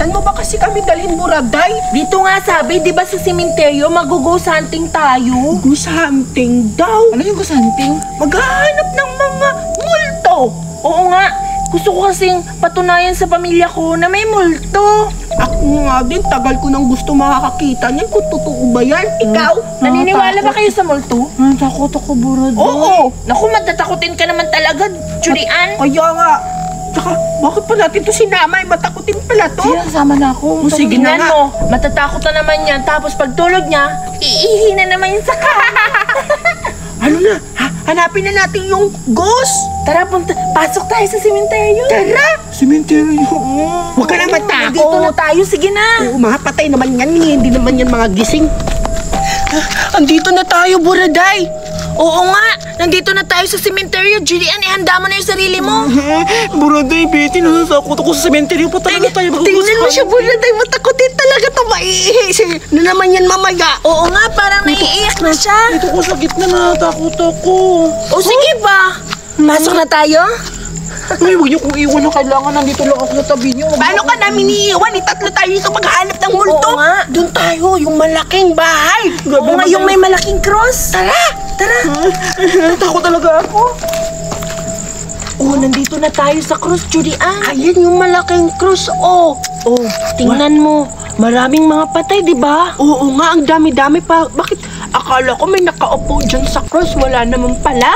Saan mo ba kasi kami dalhin, Buraday? Dito nga sabi, di ba sa sementeryo, mag-ghost hunting tayo? Ghost hunting daw. Ano yung ghost hunting? Maghahanap ng mga multo. Oo nga, gusto ko kasing patunayan sa pamilya ko na may multo. Ako nga din, tagal ko nang gusto makakakita niyan kung totoo ba yan. Ikaw? Naniniwala ba kayo sa multo? Natakot ako, Buraday. Oo. Naku, matatakutin ka naman talaga, Julian. Kaya nga. Tsaka, bakit pa natin to sinama? Matakutin pala to. Siya, sama na ako. Sige na nga. Mo, matatakot na naman yan. Tapos pagtulog niya, iihi na naman yung saka. Ano na? Hanapin na natin yung ghost. Tara, pasok tayo sa sementeryo. Tara! Sementeryo. Huwag ka na matakot. Dito na tayo, sige na. Oo, mga patay naman yan. Hindi naman yan mga gising. Andito na tayo, Buraday. Oo nga, nandito na tayo sa sementeryo. Julian, ihanda mo na yung sarili mo. Buraday, Betty, nasasakot ako sa sementeryo pa talaga tayo. Tingnan mo siya, Buraday. Matakotin talaga ito. Maiihi. Na naman yan mamaya. Oo nga, parang naiiyak na siya. Dito ko sa gitna, natakot ako. O sige ba? Pasok na tayo? Ay, huwag niyo kong iwan na kailangan. Nandito lang ako sa tabi niyo. Paano ka namin iiwan? Tatlo tayo dito maghanap ng multo. Oo nga. Doon tayo, yung malaking bahay. Oo nga, yung may malaking cross. Tara! Tara! Takot talaga ako. Oh, nandito na tayo sa cross, Julian. Ayan yung malaking cross, oh. Oh, tingnan mo. Maraming mga patay, di ba? Oo nga, ang dami-dami pa. Bakit? Akala ko may nakaupo dyan sa cross. Wala naman pala.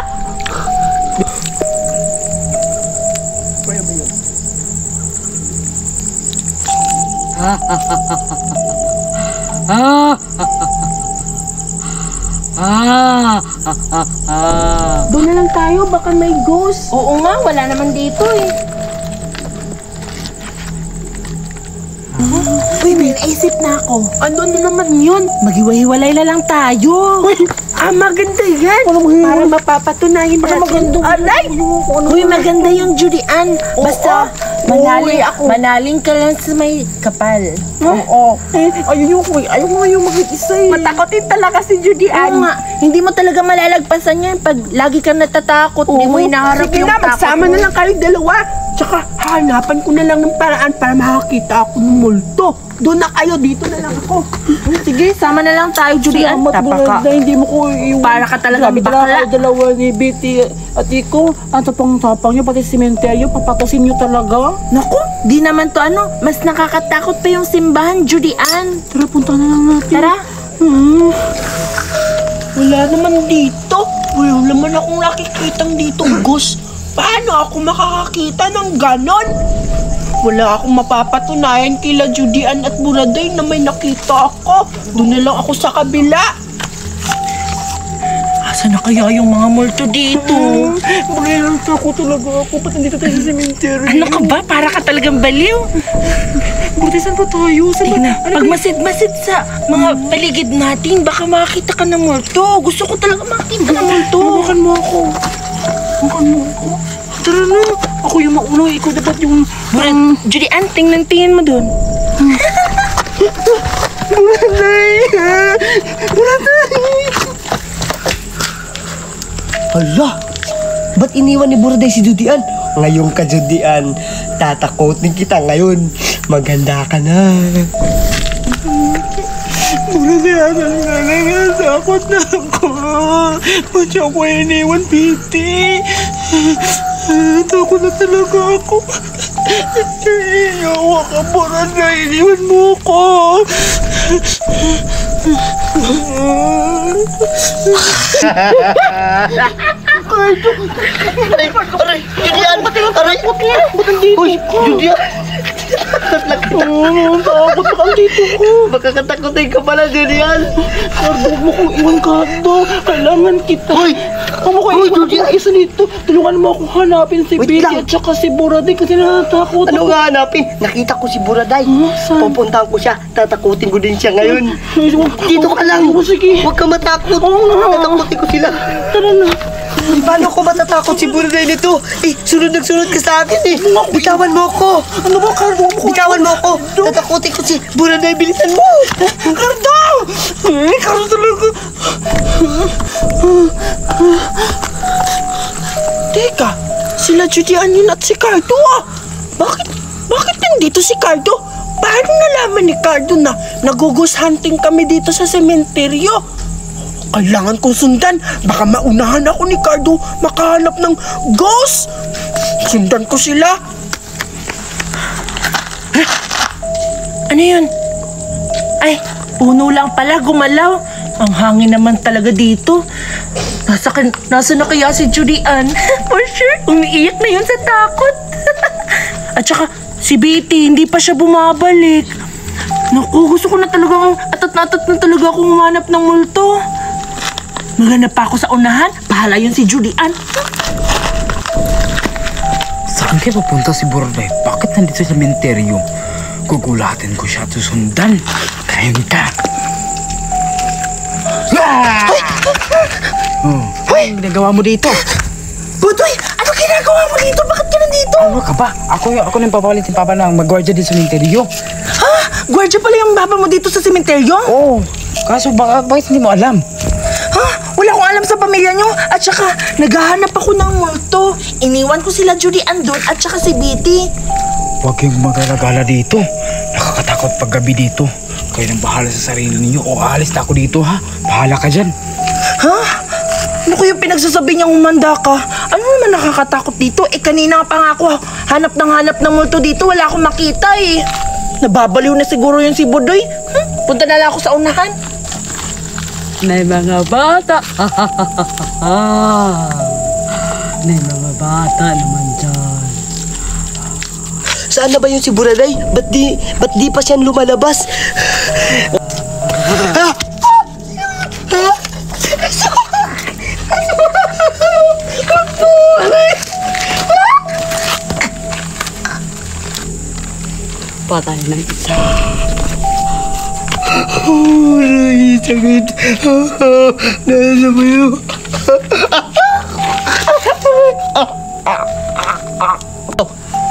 Doon na lang tayo, baka may ghost. Oo nga, wala naman dito eh. Uy, may naisip na ako. Ano naman yun? Maghiwa-hiwalay na lang tayo. Maganda yan. Para mapapatunayan natin. Alay! Uy, maganda yung Julian. Basta, manaling ka lang sa may kapal. Oo. Ayaw mo yung mag-isa eh. Matakotin talaga si Julian. Oo nga, hindi mo talaga malalagpasan yan pag lagi kang natatakot. Hindi mo hinaharap Sige yung na, takot magsama mo. na lang kayo dalawa. Tsaka, hanapan ko na lang ng paraan para makakita ako ng multo. Doon na kayo, dito na lang ako. Sige, sama na lang tayo, Julian. Salamat, hindi mo ko iwan. Para ka talaga bakla. Dalawa ni Betty at Iko. Ang tapang-tapang nyo, pati sementeryo, papatasin nyo talaga. Naku, di naman to mas nakakatakot pa yung simbahan, Julian. Tara, punta na lang natin. Tara. Wala naman dito. Wala naman akong nakikitang dito, ghost. Paano ako makakakita ng ganon? Wala akong mapapatunayan kila Julian at Buraday na may nakita ako. Doon na lang ako sa kabila. Asan na kaya yung mga multo dito? Magalang ako talaga ako. Ba't nandito tayo sa cemetery? Ano ka ba? Para ka talagang baliw. Buti, saan pa tayo? Pag masid-masid sa mga paligid natin, baka makakita ka ng multo. Gusto ko talaga makakita ng multo. Hawakan mo ako. Hawakan mo ako. Tara na. Ako yung mauna. Ikaw dapat yung... Julian, tingnan mo dun. Buraday! Buraday! Hala! Ba't iniwan ni Buraday si Judian? Ngayon ka, Judian. Tatakotin kita ngayon. Maganda ka na. Buraday, takot na ako. Ba't siya ako iniwan, Piti? Takot na talaga ako. Iyawa ka, Buraday. Iniwan mo ako. Aray! Judian! Aray! Uy! Judian! Takot na kang dito ko. Makakatakotin ka pala, Judian! Huwag mo kong iwan ka to. Kailangan kita. Uy! Huwag mo kong iwan ako isa nito. Tulungan mo akong hanapin si Wait Betty lang. at saka si Buraday kasi natatakot Ano nga hanapin? Nakita ko si Buraday. Saan? Pupuntahan ko siya. Tatakutin ko din siya ngayon. Dito ka lang. Sige. Huwag ka matakot. Tatakutin ko sila. Tara na. Paano ko matatakot si Buraday nito? Sunod ka sa akin eh. Bitawan mo ako. Ano ba, Cardo? Bitawan mo ako. Tatakutin ko si Buraday. Bilisan mo. Cardo! Cardo talaga. Teka, sila Judian yun at si Cardo ah. Bakit nandito si Cardo? Paano nalaman ni Cardo na nag-ghost hunting kami dito sa sementeryo? Kailangan kong sundan. Baka maunahan ako ni Cardo makahanap ng ghost. Sundan ko sila. Ano yun? Ay, puno lang pala, gumalaw. Ang hangin naman talaga dito. Nasa na kaya si Judian? For sure, umiiyak na yun sa takot. At saka, si Betty, hindi pa siya bumabalik. Naku, gusto ko na talagang atat na talaga akong humanap ng multo. Maghanap pa ako sa unahan. Bahala yun si Judian. Saan kaya papunta si Borday? Bakit nandito sa sementeryo? Gugulatin ko siya at susundan. Kain ka. Anong ginagawa mo dito? Budoy, ano ginagawa mo dito? Bakit ka nandito? Ano ka ba? Ako nang papalitin papa ng mag-guardia din sa sementeryo. Ha? Gwardiya pala yung baba mo dito sa sementeryo? Oo. Kaso bakit hindi mo alam? Ha? Wala akong alam sa pamilya nyo. At saka, naghahanap ako ng multo. Iniwan ko sila Judian doon at saka si Betty. Huwag kayong mag-alagala dito. Nakakatakot pag gabi dito. Kayo nang bahala sa sarili ninyo o aalis na ako dito, ha? Bahala ka dyan. Ha? Ano ko yung pinagsasabi niyang umanda ka? Ano naman nakakatakot dito? Kanina pa nga ako hanap ng multo dito. Wala akong makita eh. Nababaliw na siguro yun si Budoy. Punta na lang ako sa unahan. Nay mga bata. Nay mga bata naman dyan. Saan na ba yun si Buraday? Ba't di pa siya lumalabas? Patay ng isa. Aray, sakit. Nasa ba yun?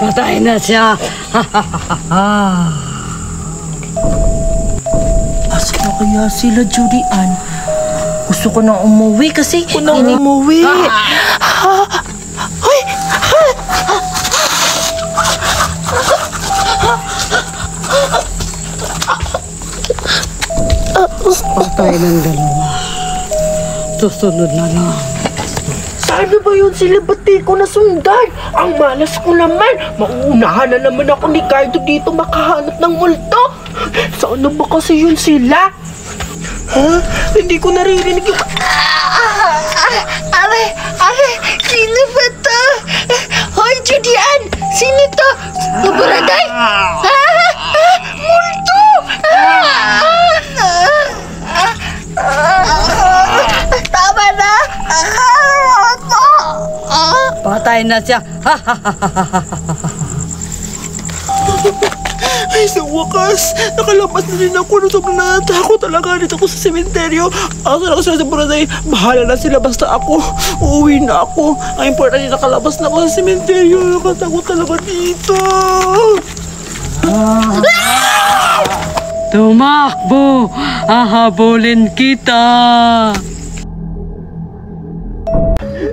Patay na siya. Asa na kaya sila Judian? Gusto ko nang umuwi kasi umuwi. Hoy! Patay ng dalawa. Susunod na lang. Sana ba yun sila? Ba't di ko nasundan? Ang malas ko naman. Mauunahan na naman ako ni Cardo dito makahanap ng multo. Sana ba kasi yun sila? Ha? Hindi ko naririnig yung... Are, sino ba to? Hoy, Judian! Sino to? Buraday? Multo! Tama na! Patay na siya. Ay, sa wakas, nakalabas na rin ako nung sobrang natakot talaga dito ako sa sementeryo. Asa na ako sila sa Buraday, bahala na sila basta ako. Uuwi na ako. Ang importante, nakalabas na ako sa sementeryo. Nakatakot talaga dito. Tumakbo! Hahabulin kita!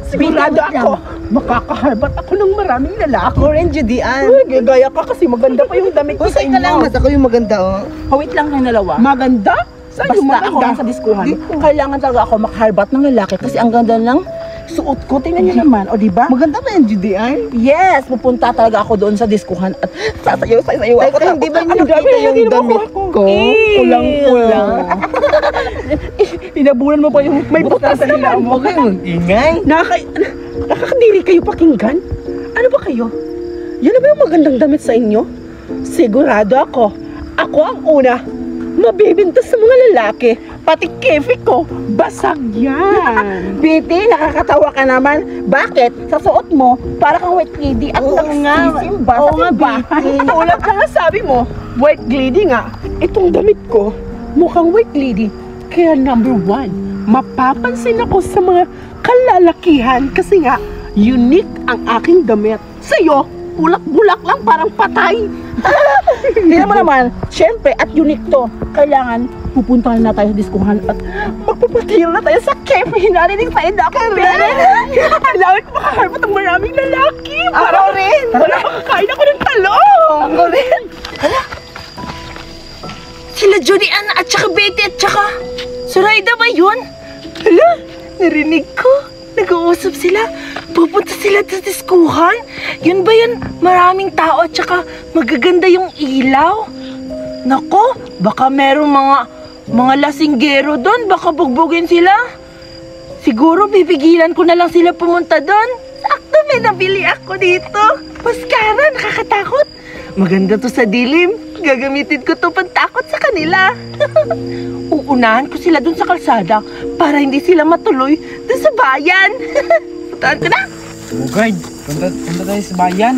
Sigurado ako, makakaharbat ako ng maraming lalaki. Ako rin, Judian. Uy, gaya ka kasi maganda pa yung damit ko sa Kusay ka lang, inyo. mas ako yung maganda, oh. Wait lang kayong dalawa. Maganda? Saan yung Basta ako maganda? lang sa diskuhan. Kailangan talaga ako makaharbat ng lalaki kasi ang ganda ng suot ko. Tingnan niyo naman, o di ba? Maganda ba yan, Judian? Yes, pupunta talaga ako doon sa diskuhan at sasayaw ako. Teka, hindi ba niyo nakita yung damit ko? Kulang-kulang. Inabunan mo pa yung may butas sa hila mo. Huwag kayong mag-ingay. Nakakadiri kayo pakinggan? Ano ba kayo? Yan na ba yung magandang damit sa inyo? Sigurado ako. Ako ang una. Mabibinta sa mga lalaki. Pati kefi ko. Basag yan. Betty, nakakatawa ka naman. Bakit? Sa suot mo, para kang white lady at nagsisimba sa simbahan. Tulad na nga sabi mo, white lady nga. Itong damit ko, mukhang white lady. Kaya number 1, mapapansin ako sa mga kalalakihan kasi nga, unique ang aking damit. Sa'yo, bulak-bulak lang parang patay. Tingnan mo naman, syempre at unique to. Kailangan pupunta na tayo sa diskuhan at magpapatira na tayo sa cafe. Narinig tayo na ako. Kailangan ko makaharap ng maraming lalaki. Ako rin. Para makakain ako ng talong. Ako rin. Sila Julian at saka Betty at saka Zoraida ba yun? Hala, narinig ko. Nag-uusap sila. Pupunta sila sa diskuhan. Yun ba yun? Maraming tao at saka magaganda yung ilaw. Nako, baka merong mga lasinggero doon. Baka bugbugin sila. Siguro pipigilan ko na lang sila pumunta doon. Sakto, may nabili ako dito. Mascara, nakakatakot. Maganda to sa dilim. Gagamitin ko to pantakot sa kanila. Uunahan ko sila dun sa kalsada para hindi sila matuloy dun sa bayan. Puntaan ko na. Bugard, punta tayo sa bayan.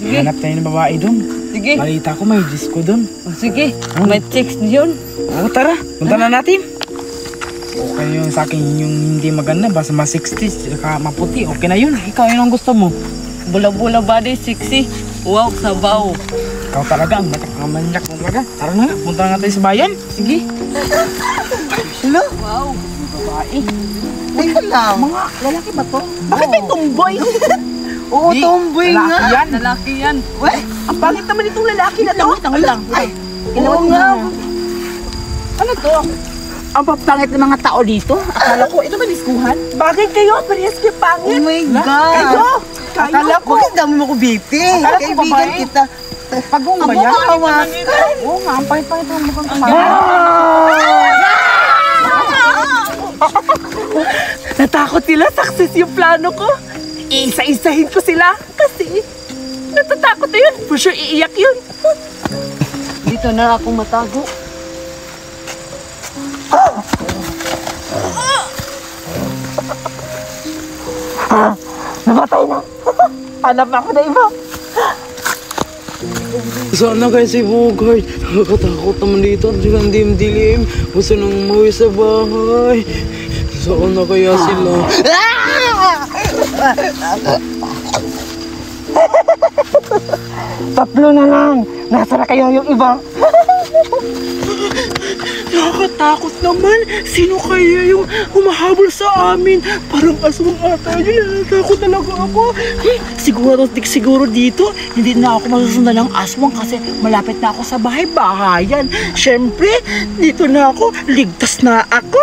Hanap tayo ng babae dun. Sige. Balita ko may disco dun. Sige, may chicks yun. Oo, tara. Punta na natin. Okay yung sa akin yung hindi maganda. Basta mga 60s, saka maputi. Okay na yun. Ikaw, yun ang gusto mo. Bula-bula body, sexy. Wow, sabaw. Ikaw talaga, ang manyak mo talaga. Tara na nga, punta na tayo sa bayan. Sige. Hello? Wow. Babae. Teka lang. Mga lalaki ba to? Bakit may tomboy? Oo, tomboy nga. Lalaki yan. Lalaki yan. Weh, ang pangit naman itong lalaki na to. Lang. Ay, Ginawa oo mo nga. na. Ano to? Ang papangit ng mga tao dito? Akala ko, ito ba diskuhan? Bagay kayo, parehas kayo Oh pangit. my God. Kayo! Akala ko, ang dami mo ko biti. Akala ko Kaibigan babae. kita. Pagong Ang ba yan? mukha hawas. Oo nga, ang pangit-pangit ng mukhang Natakot sila, success yung plano ko. Iisa-isahin ko sila kasi natatakot na yun. For sure, iiyak yun. Dito na ako matago. Namatay na. Hanap ako na iba. Saan na kayo si Bugard? Nakakatakot naman dito. Ang dilim-dilim. Gusto nang umuwi sa bahay. Saan na kaya sila? Tatlo na lang. Nasa na kaya yung iba? Nakakatakot naman. Sino kaya yung humahabol sa amin? Parang aswang ata yun. Natatakot talaga ako. Siguro dito, hindi na ako masusundan ng aswang kasi malapit na ako sa bahay-bahayan. Siyempre, dito na ako, ligtas na ako.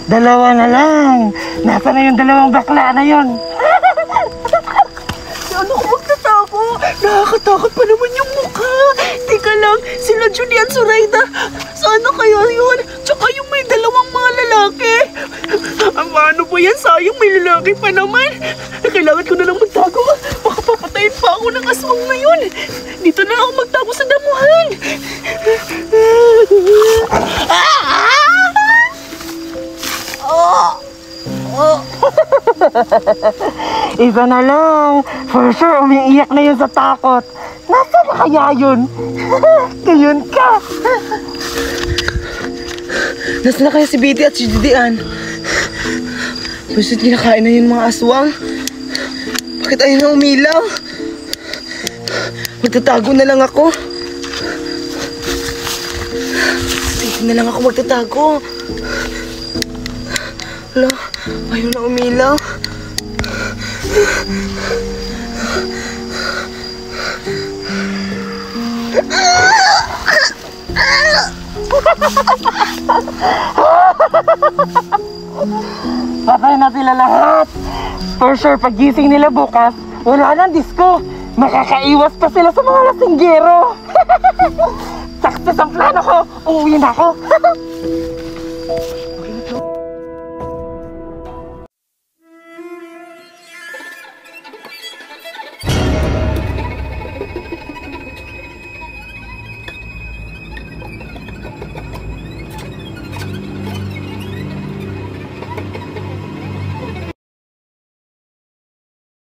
Dalawa na lang. Nasa na yung dalawang bakla na yun? Saan ako magtatago? Nakakatakot pa naman yung mukha. Teka lang, sila Julian Zoraida. Saan na kaya yun? Tsaka yung may dalawang mga lalaki. Ano ba yan? Sayang may lalaki pa naman. Kailangan ko na lang magtago. Baka papatayin pa ako ng aswang na yun. Dito na lang ako magtago sa damuhan. Isa na lang. For sure, umiiyak na yun sa takot. Nasaan na kaya yun? Ngayon ka. Nasaan na kaya si Betty at si Judian? Basta't kinakain na yung mga aswang. Bakit ayaw na umilaw? Magtatago na lang ako. Dito na lang ako magtatago. Hala, ayaw na umilaw. Patay na sila lahat. For sure, pagising nila bukas, wala nang disco. Makakaiwas pa sila sa mga lasinggero. Success ang plano ko. Uuwi na ako.